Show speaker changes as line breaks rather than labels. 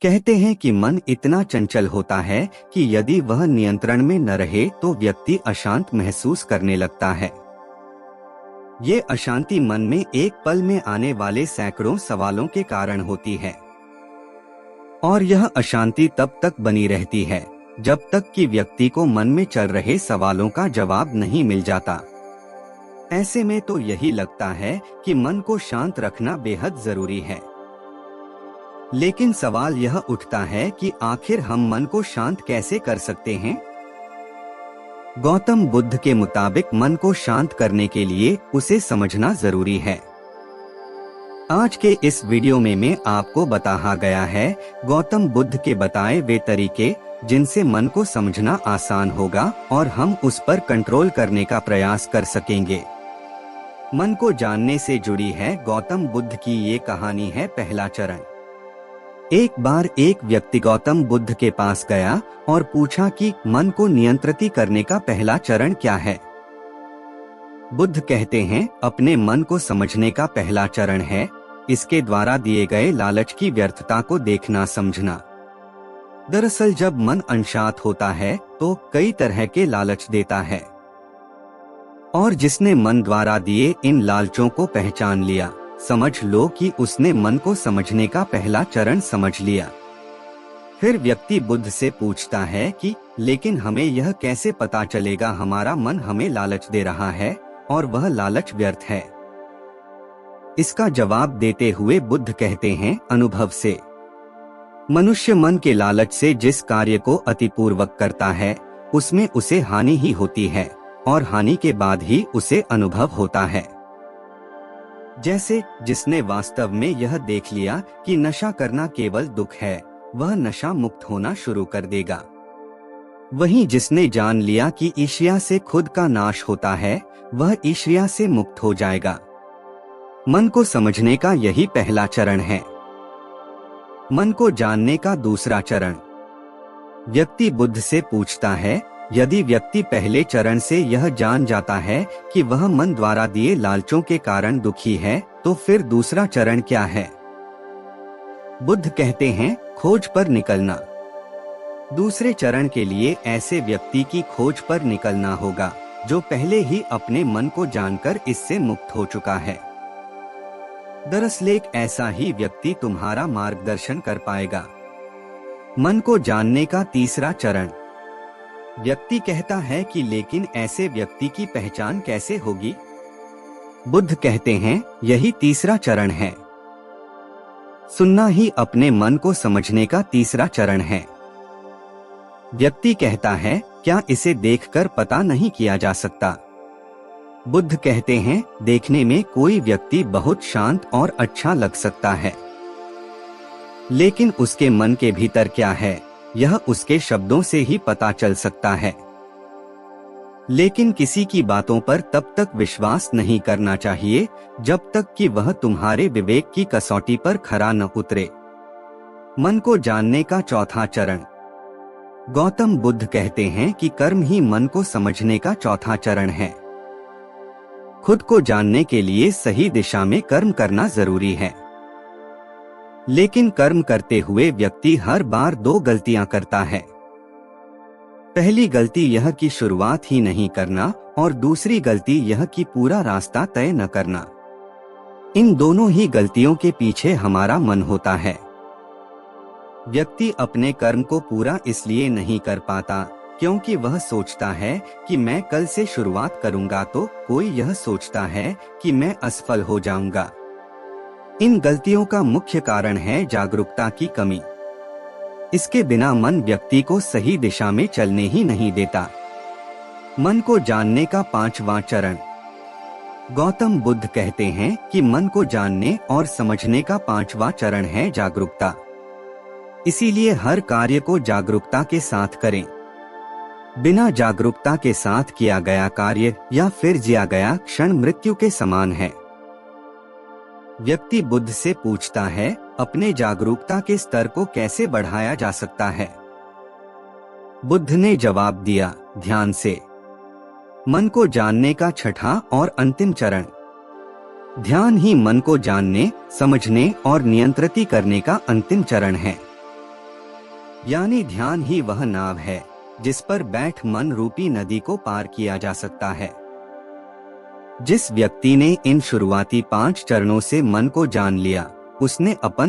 कहते हैं कि मन इतना चंचल होता है कि यदि वह नियंत्रण में न रहे तो व्यक्ति अशांत महसूस करने लगता है। ये अशांति मन में एक पल में आने वाले सैकड़ों सवालों के कारण होती है और यह अशांति तब तक बनी रहती है जब तक कि व्यक्ति को मन में चल रहे सवालों का जवाब नहीं मिल जाता। ऐसे में तो यही लगता है कि मन को शांत रखना बेहद जरूरी है। लेकिन सवाल यह उठता है कि आखिर हम मन को शांत कैसे कर सकते हैं? गौतम बुद्ध के मुताबिक मन को शांत करने के लिए उसे समझना जरूरी है। आज के इस वीडियो में मैं आपको बताया गया है गौतम बुद्ध के बताए वे तरीके जिनसे मन को समझना आसान होगा और हम उस पर कंट्रोल करने का प्रयास कर सकेंगे। मन को जानने से जुड़ी है गौतम बुद्ध की ये कहानी है। पहला चरण। एक बार एक व्यक्ति गौतम बुद्ध के पास गया और पूछा कि मन को नियंत्रित करने का पहला चरण क्या है। बुद्ध कहते हैं, अपने मन को समझने का पहला चरण है इसके द्वारा दिए गए लालच की व्यर्थता को देखना समझना। दरअसल जब मन अशांत होता है तो कई तरह के लालच देता है और जिसने मन द्वारा दिए इन लालचों को पहचान लिया, समझ लो कि उसने मन को समझने का पहला चरण समझ लिया। फिर व्यक्ति बुद्ध से पूछता है कि लेकिन हमें यह कैसे पता चलेगा हमारा मन हमें लालच दे रहा है और वह लालच व्यर्थ है। इसका जवाब देते हुए बुद्ध कहते हैं, अनुभव से। मनुष्य मन के लालच से जिस कार्य को अतिपूर्वक करता है उसमें उसे हानि ही होती है और हानि के बाद ही उसे अनुभव होता है। जैसे जिसने वास्तव में यह देख लिया कि नशा करना केवल दुख है, वह नशा मुक्त होना शुरू कर देगा। वहीं जिसने जान लिया कि ईर्ष्या से खुद का नाश होता है, वह ईर्ष्या से मुक्त हो जाएगा। मन को समझने का यही पहला चरण है। मन को जानने का दूसरा चरण। व्यक्ति बुद्ध से पूछता है, यदि व्यक्ति पहले चरण से यह जान जाता है कि वह मन द्वारा दिए लालचों के कारण दुखी है, तो फिर दूसरा चरण क्या है? बुद्ध कहते हैं, खोज पर निकलना। दूसरे चरण के लिए ऐसे व्यक्ति की खोज पर निकलना होगा जो पहले ही अपने मन को जानकर इससे मुक्त हो चुका है। दरअसल एक ऐसा ही व्यक्ति तुम्हारा मार्गदर्शन कर पाएगा। मन को जानने का तीसरा चरण। व्यक्ति कहता है कि लेकिन ऐसे व्यक्ति की पहचान कैसे होगी? बुद्ध कहते हैं, यही तीसरा चरण है। सुनना ही अपने मन को समझने का तीसरा चरण है। व्यक्ति कहता है, क्या इसे देखकर पता नहीं किया जा सकता? बुद्ध कहते हैं, देखने में कोई व्यक्ति बहुत शांत और अच्छा लग सकता है, लेकिन उसके मन के भीतर क्या है यह उसके शब्दों से ही पता चल सकता है। लेकिन किसी की बातों पर तब तक विश्वास नहीं करना चाहिए जब तक कि वह तुम्हारे विवेक की कसौटी पर खरा न उतरे। मन को जानने का चौथा चरण। गौतम बुद्ध कहते हैं कि कर्म ही मन को समझने का चौथा चरण है। खुद को जानने के लिए सही दिशा में कर्म करना जरूरी है, लेकिन कर्म करते हुए व्यक्ति हर बार दो गलतियां करता है। पहली गलती यह कि शुरुआत ही नहीं करना और दूसरी गलती यह कि पूरा रास्ता तय न करना। इन दोनों ही गलतियों के पीछे हमारा मन होता है। व्यक्ति अपने कर्म को पूरा इसलिए नहीं कर पाता क्योंकि वह सोचता है कि मैं कल से शुरुआत करूंगा, तो कोई यह सोचता है कि मैं असफल हो जाऊंगा। इन गलतियों का मुख्य कारण है जागरूकता की कमी। इसके बिना मन व्यक्ति को सही दिशा में चलने ही नहीं देता। मन को जानने का पांचवा चरण। गौतम बुद्ध कहते हैं कि मन को जानने और समझने का पांचवा चरण है जागरूकता। इसीलिए हर कार्य को जागरूकता के साथ करें। बिना जागरूकता के साथ किया गया कार्य या फिर जिया गया क्षण मृत्यु के समान है। व्यक्ति बुद्ध से पूछता है, अपने जागरूकता के स्तर को कैसे बढ़ाया जा सकता है? बुद्ध ने जवाब दिया, ध्यान से। मन को जानने का छठा और अंतिम चरण। ध्यान ही मन को जानने, समझने और नियंत्रित करने का अंतिम चरण है। यानी ध्यान ही वह नाव है जिस पर बैठ मन रूपी नदी को पार किया जा सकता है। जिस व्यक्ति ने इन शुरुआती 5 चरणों से मन को जान लिया, उसने अपन